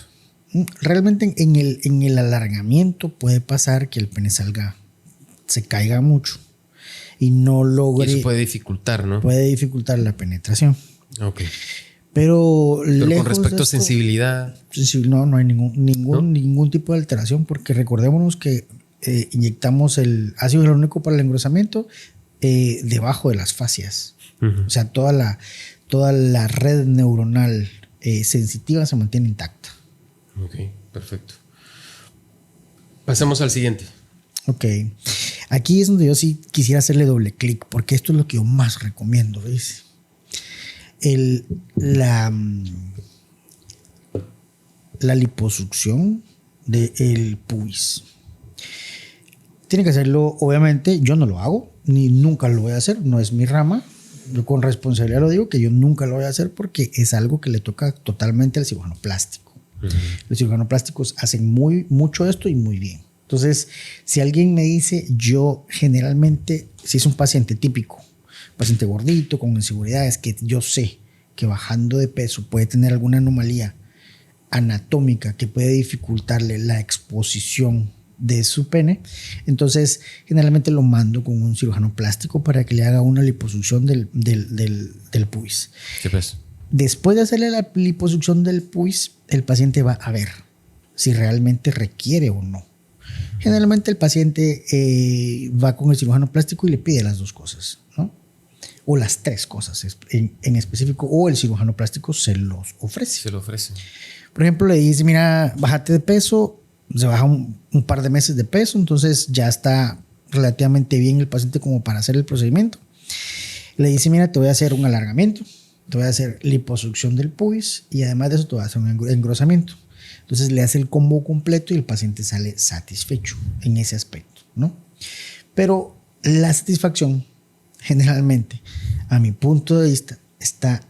Realmente en el alargamiento puede pasar que el pene se caiga mucho y no logre. Y eso puede dificultar, ¿no? Puede dificultar la penetración. Ok. Pero con respecto a sensibilidad. No hay ningún tipo de alteración, porque recordémonos que inyectamos el ácido hialurónico para el engrosamiento debajo de las fascias. O sea, toda la red neuronal sensitiva se mantiene intacta. Ok, perfecto. Pasemos al siguiente. Ok. Aquí es donde yo sí quisiera hacerle doble clic, porque esto es lo que yo más recomiendo, ¿ves? la liposucción del pubis. Tiene que hacerlo, obviamente, yo no lo hago, ni nunca lo voy a hacer, no es mi rama. Yo con responsabilidad lo digo que yo nunca lo voy a hacer porque es algo que le toca totalmente al cirujano plástico. Los cirujanos plásticos hacen mucho esto y muy bien. Entonces, si alguien me dice, yo generalmente, si es un paciente típico, paciente gordito, con inseguridades, que yo sé que bajando de peso puede tener alguna anomalía anatómica que puede dificultarle la exposición de su pene, entonces generalmente lo mando con un cirujano plástico para que le haga una liposucción del pubis. ¿Qué pues? Después de hacerle la liposucción del pubis, el paciente va a ver si realmente requiere o no. Generalmente el paciente va con el cirujano plástico y le pide las dos cosas, ¿no? O las tres cosas en específico, o el cirujano plástico se los ofrece. Se lo ofrece. Por ejemplo, le dice, mira, bájate de peso, se baja un par de meses de peso, entonces ya está relativamente bien el paciente como para hacer el procedimiento. Le dice, mira, te voy a hacer un alargamiento, te voy a hacer liposucción del pubis y además de eso te voy a hacer un engrosamiento. Entonces le hace el combo completo y el paciente sale satisfecho en ese aspecto, ¿no? Pero la satisfacción, generalmente, a mi punto de vista, está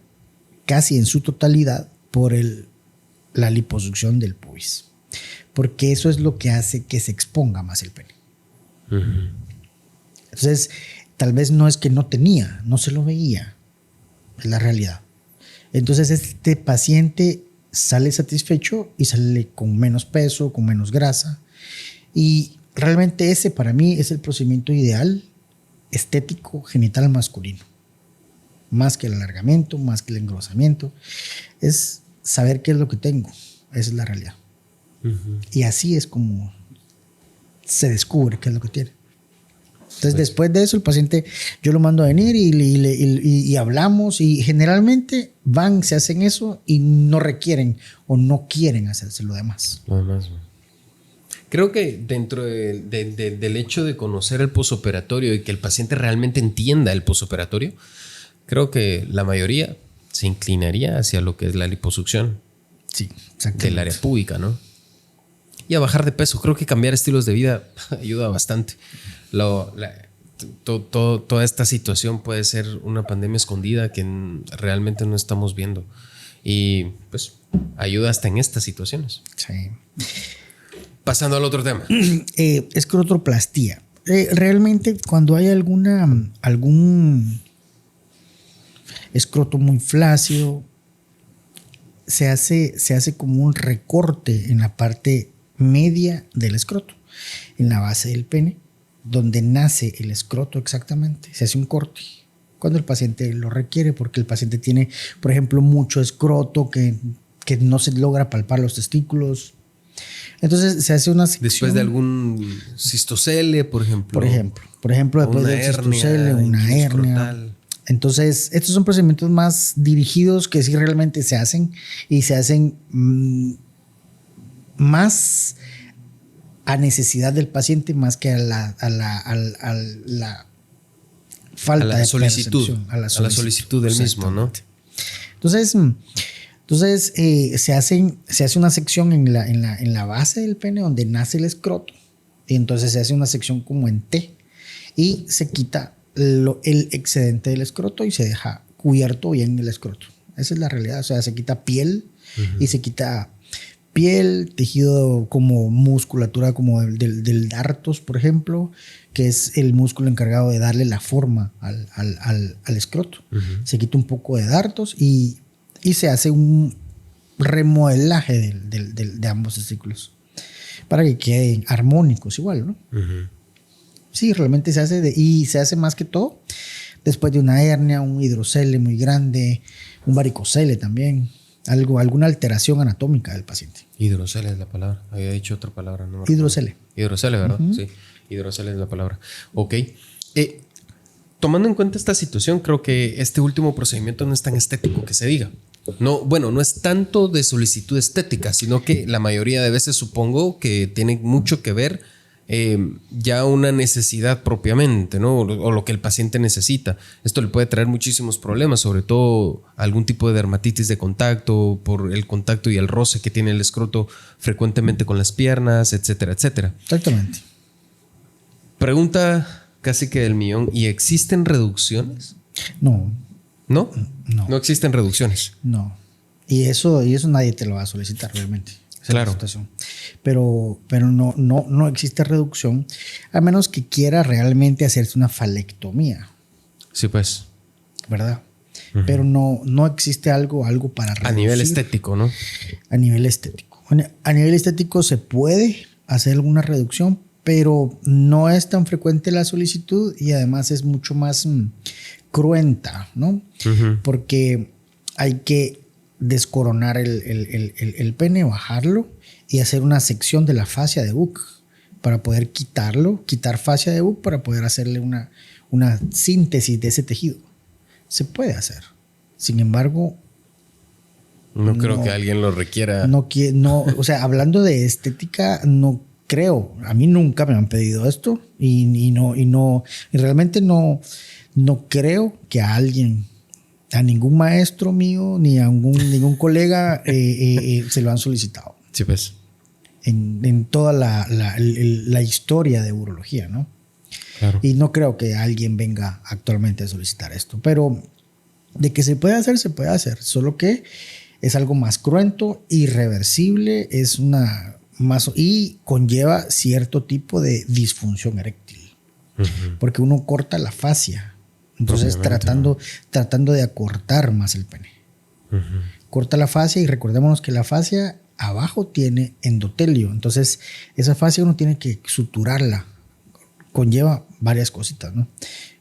casi en su totalidad por la liposucción del pubis. Porque eso es lo que hace que se exponga más el pene. Entonces, tal vez no es que no tenía, no se lo veía. Es la realidad. Entonces, este paciente sale satisfecho y sale con menos peso, con menos grasa. Y realmente ese para mí es el procedimiento ideal estético genital masculino. Más que el alargamiento, más que el engrosamiento. Es saber qué es lo que tengo. Esa es la realidad. Y así es como se descubre qué es lo que tiene. Entonces, después de eso, el paciente, yo lo mando a venir y hablamos y generalmente van, se hacen eso y no requieren o no quieren hacerse lo demás. Creo que dentro del hecho de conocer el posoperatorio y que el paciente realmente entienda el posoperatorio, creo que la mayoría se inclinaría hacia lo que es la liposucción. Sí, exactamente. Del área pública, ¿no? Y a bajar de peso. Creo que cambiar estilos de vida ayuda bastante. Toda esta situación puede ser una pandemia escondida que realmente no estamos viendo. Y pues ayuda hasta en estas situaciones. Sí. Pasando al otro tema. Escrotoplastía. Realmente cuando hay algún escroto muy flácido, se hace como un recorte en la parte media del escroto, en la base del pene, donde nace el escroto exactamente. Se hace un corte cuando el paciente lo requiere, porque el paciente tiene, por ejemplo, mucho escroto que no se logra palpar los testículos. Entonces se hace una sección. Después de algún cistocele, por ejemplo. Por ejemplo, después del cistocele, una hernia. Entonces, estos son procedimientos más dirigidos que sí realmente se hacen y se hacen más a necesidad del paciente más que a la falta de percepción, a la solicitud del mismo, ¿no? Entonces se hace una sección en la base del pene donde nace el escroto y entonces se hace una sección como en T y se quita el excedente del escroto y se deja cubierto bien el escroto. Esa es la realidad. O sea, se quita piel y se quita piel, tejido como musculatura como del dartos, por ejemplo, que es el músculo encargado de darle la forma al escroto. Se quita un poco de dartos y se hace un remodelaje de ambos testículos para que queden armónicos igual, ¿no? Sí, realmente se hace y se hace más que todo después de una hernia, un hidrocele muy grande, un varicocele también, alguna alteración anatómica del paciente. Hidrocele es la palabra. Había dicho otra palabra. No hidrocele. Hidrocele, ¿verdad? Sí, hidrocele es la palabra. Ok. Tomando en cuenta esta situación, creo que este último procedimiento no es tan estético que se diga. No, bueno, no es tanto de solicitud estética, sino que la mayoría de veces supongo que tiene mucho que ver ya una necesidad propiamente, ¿no? O lo que el paciente necesita. Esto le puede traer muchísimos problemas, sobre todo algún tipo de dermatitis de contacto por el contacto y el roce que tiene el escroto frecuentemente con las piernas, etcétera, etcétera. Exactamente. Pregunta casi que del millón. ¿Y existen reducciones? No. ¿No? No. No existen reducciones. No. Y eso nadie te lo va a solicitar realmente. Claro. Pero no existe reducción a menos que quiera realmente hacerse una falectomía. Sí, pues. ¿Verdad? Uh-huh. Pero no existe algo para reducir. A nivel estético, ¿no? A nivel estético. A nivel estético se puede hacer alguna reducción, pero no es tan frecuente la solicitud y además es mucho más cruenta, ¿no? Uh-huh. Porque hay que descoronar el pene, bajarlo y hacer una sección de la fascia de Buck para poder quitar fascia de Buck para poder hacerle una síntesis de ese tejido. Se puede hacer. Sin embargo, no creo que alguien lo requiera. No, o sea, hablando de estética, no creo. A mí nunca me han pedido esto y realmente no creo que a ningún maestro mío ni a ningún colega se lo han solicitado. Sí, pues. En toda la historia de urología, ¿no? Claro. Y no creo que alguien venga actualmente a solicitar esto. Pero de que se puede hacer, se puede hacer. Solo que es algo más cruento, irreversible, y conlleva cierto tipo de disfunción eréctil. Uh-huh. Porque uno corta la fascia. Entonces, tratando de acortar más el pene. Uh-huh. Corta la fascia y recordémonos que la fascia abajo tiene endotelio. Entonces, esa fascia uno tiene que suturarla. Conlleva varias cositas, ¿no?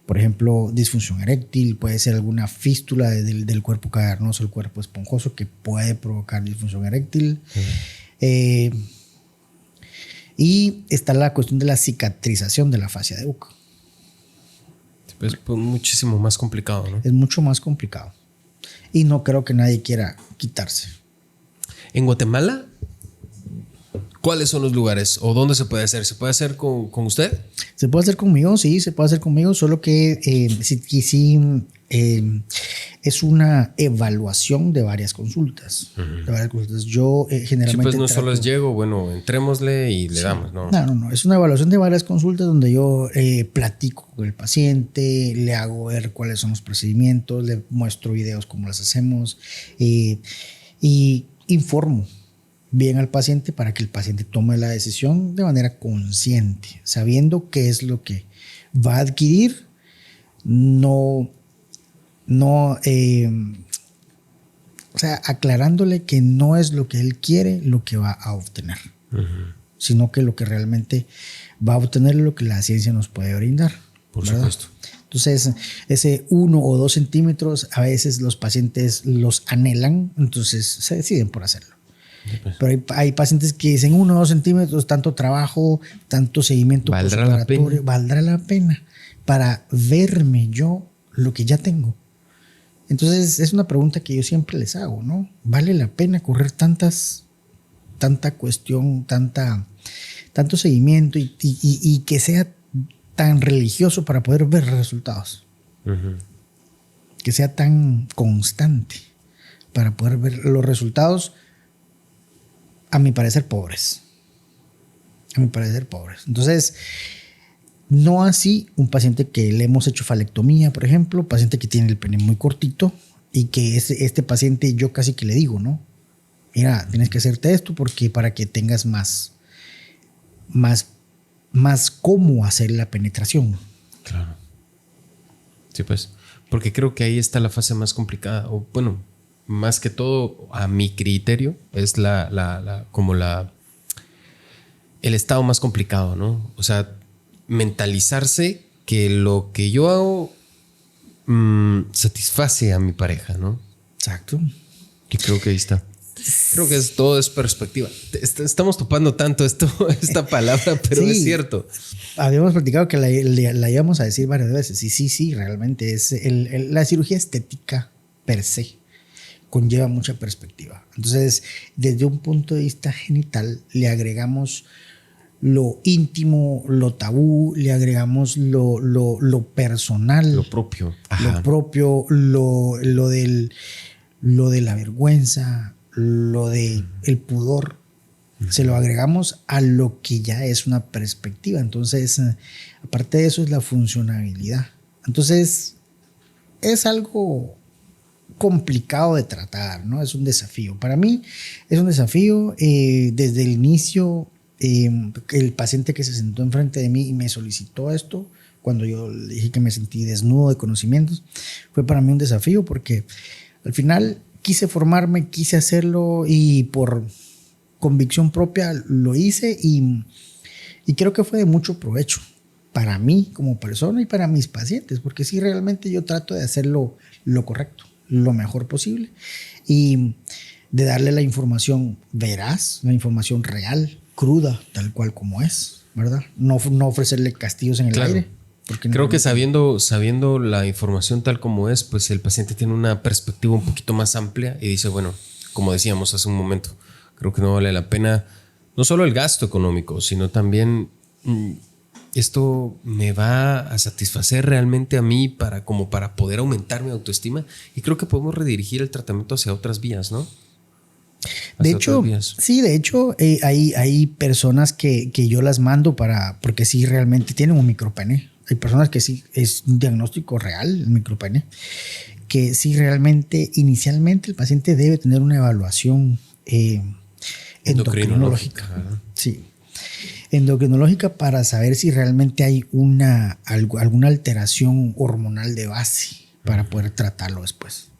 Por ejemplo, disfunción eréctil, puede ser alguna fístula del cuerpo cavernoso, el cuerpo esponjoso, que puede provocar disfunción eréctil. Uh-huh. Y está la cuestión de la cicatrización de la fascia de Buck. Es muchísimo más complicado, ¿no? Es mucho más complicado. Y no creo que nadie quiera quitarse. ¿En Guatemala? ¿Cuáles son los lugares? ¿O dónde se puede hacer? ¿Se puede hacer con usted? Se puede hacer conmigo, sí, se puede hacer conmigo. Solo que es una evaluación de varias consultas. Uh-huh. De varias consultas. Yo generalmente... Sí, pues no solo es llego, bueno, entrémosle y le damos, ¿no? No. Es una evaluación de varias consultas donde yo platico con el paciente, le hago ver cuáles son los procedimientos, le muestro videos cómo las hacemos y informo bien al paciente para que el paciente tome la decisión de manera consciente, sabiendo qué es lo que va a adquirir, o sea, aclarándole que no es lo que él quiere lo que va a obtener, uh-huh. sino que lo que realmente va a obtener es lo que la ciencia nos puede brindar. Por ¿verdad? Supuesto. Entonces, ese 1 o 2 centímetros a veces los pacientes los anhelan, entonces se deciden por hacerlo. Pero hay pacientes que dicen 1 o 2 centímetros, tanto trabajo, tanto seguimiento postoperatorio, ¿valdrá la pena para verme yo lo que ya tengo? Entonces es una pregunta que yo siempre les hago, ¿no? ¿Vale la pena correr tanta cuestión, tanto seguimiento y que sea tan religioso para poder ver resultados? Uh-huh. Que sea tan constante para poder ver los resultados. A mi parecer, pobres. Entonces, no así un paciente que le hemos hecho falectomía, por ejemplo, paciente que tiene el pene muy cortito y que este paciente yo casi que le digo, ¿no? Mira, tienes que hacerte esto porque para que tengas más cómo hacer la penetración. Claro. Sí, pues, porque creo que ahí está la fase más complicada, o bueno, más que todo, a mi criterio, es el estado más complicado, ¿no? O sea, mentalizarse que lo que yo hago satisface a mi pareja, ¿no? Exacto. Y creo que ahí está. Creo que todo es perspectiva. Estamos topando tanto esta palabra, pero sí, es cierto. Habíamos platicado que la íbamos a decir varias veces. Y sí, realmente es la cirugía estética per se conlleva mucha perspectiva. Entonces, desde un punto de vista genital, le agregamos lo íntimo, lo tabú, le agregamos lo personal. Lo propio. Lo propio, lo de la vergüenza, lo de el pudor. Se lo agregamos a lo que ya es una perspectiva. Entonces, aparte de eso es la funcionabilidad. Entonces, es algo complicado de tratar, ¿no? Es un desafío. Para mí es un desafío. Desde el inicio, el paciente que se sentó enfrente de mí y me solicitó esto, cuando yo le dije que me sentí desnudo de conocimientos, fue para mí un desafío porque al final quise formarme, quise hacerlo y por convicción propia lo hice y creo que fue de mucho provecho para mí como persona y para mis pacientes, porque sí, realmente yo trato de hacerlo lo correcto, lo mejor posible y de darle la información veraz, la información real, cruda, tal cual como es, ¿verdad? No ofrecerle castillos en el aire. Creo que sabiendo la información tal como es, pues el paciente tiene una perspectiva un poquito más amplia y dice, bueno, como decíamos hace un momento, creo que no vale la pena no solo el gasto económico, sino también esto me va a satisfacer realmente a mí para poder aumentar mi autoestima, y creo que podemos redirigir el tratamiento hacia otras vías, ¿no? De hecho, hay personas que yo las mando porque sí realmente tienen un micropene. Hay personas que sí es un diagnóstico real, el micropene, que sí realmente inicialmente el paciente debe tener una evaluación endocrinológica. Sí, endocrinológica, para saber si realmente hay alguna alteración hormonal de base para poder tratarlo después.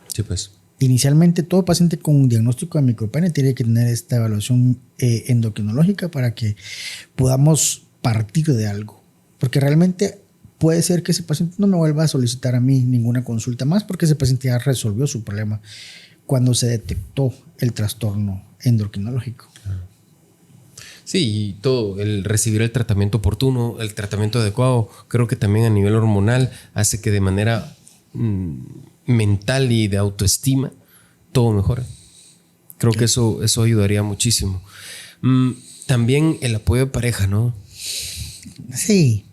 Sí, pues. Inicialmente, todo paciente con un diagnóstico de micropene tiene que tener esta evaluación endocrinológica para que podamos partir de algo. Porque realmente puede ser que ese paciente no me vuelva a solicitar a mí ninguna consulta más, porque ese paciente ya resolvió su problema cuando se detectó el trastorno endocrinológico. Sí, y todo, el recibir el tratamiento oportuno, el tratamiento adecuado, creo que también a nivel hormonal hace que de manera mental y de autoestima todo mejore. Creo que eso ayudaría muchísimo. También el apoyo de pareja, ¿no? Sí,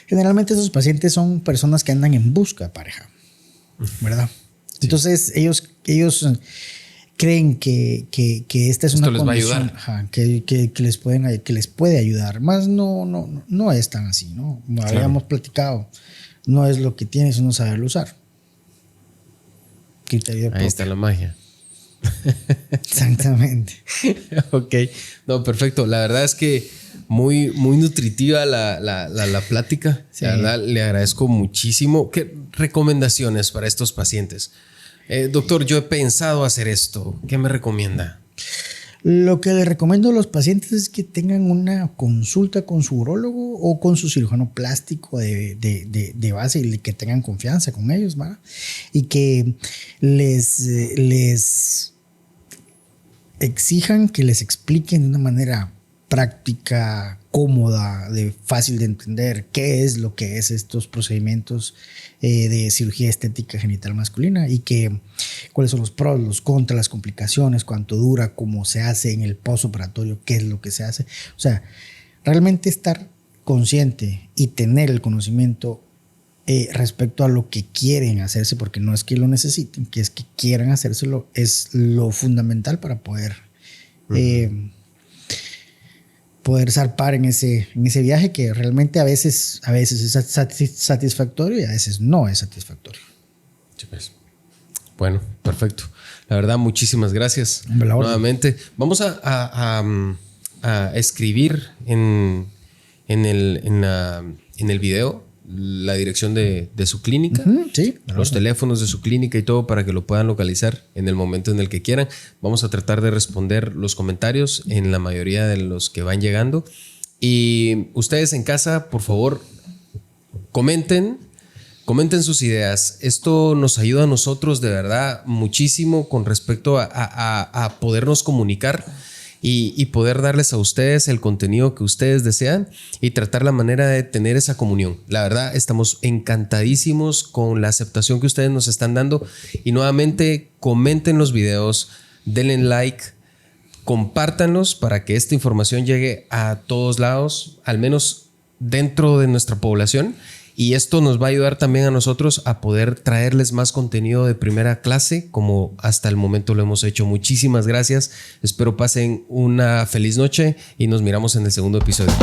generalmente esos pacientes son personas que andan en busca de pareja, ¿verdad? Sí. Entonces ellos creen que esta es una condición que les puede ayudar, más no es tan así, ¿no? Como habíamos platicado, no es lo que tienes, sino saberlo usar. Ahí está la magia. Exactamente. Ok, no, perfecto. La verdad es que muy nutritiva la plática. Sí. La verdad, le agradezco muchísimo. ¿Qué recomendaciones para estos pacientes? Doctor, yo he pensado hacer esto. ¿Qué me recomienda? Lo que le recomiendo a los pacientes es que tengan una consulta con su urólogo o con su cirujano plástico de base, y que tengan confianza con ellos, ¿verdad? Y que les exijan que les expliquen de una manera práctica, cómoda, fácil de entender qué es lo que es estos procedimientos de cirugía estética genital masculina, y cuáles son los pros, los contras, las complicaciones, cuánto dura, cómo se hace en el postoperatorio, qué es lo que se hace. O sea, realmente estar consciente y tener el conocimiento respecto a lo que quieren hacerse, porque no es que lo necesiten, que es que quieran hacérselo, es lo fundamental para poder zarpar en ese viaje, que realmente a veces es satisfactorio y a veces no es satisfactorio. Sí, pues. Bueno, perfecto. La verdad, muchísimas gracias nuevamente. Vamos a escribir en el video la dirección de su clínica, sí, los teléfonos de su clínica y todo, para que lo puedan localizar en el momento en el que quieran. Vamos a tratar de responder los comentarios en la mayoría de los que van llegando. Y ustedes en casa, por favor, comenten sus ideas. Esto nos ayuda a nosotros de verdad muchísimo con respecto a podernos comunicar y poder darles a ustedes el contenido que ustedes desean y tratar la manera de tener esa comunión. La verdad, estamos encantadísimos con la aceptación que ustedes nos están dando, y nuevamente comenten los videos, denle like, Compártanlos para que esta información llegue a todos lados, al menos dentro de nuestra población. Y esto nos va a ayudar también a nosotros a poder traerles más contenido de primera clase, como hasta el momento lo hemos hecho. Muchísimas gracias. Espero pasen una feliz noche y nos miramos en el segundo episodio.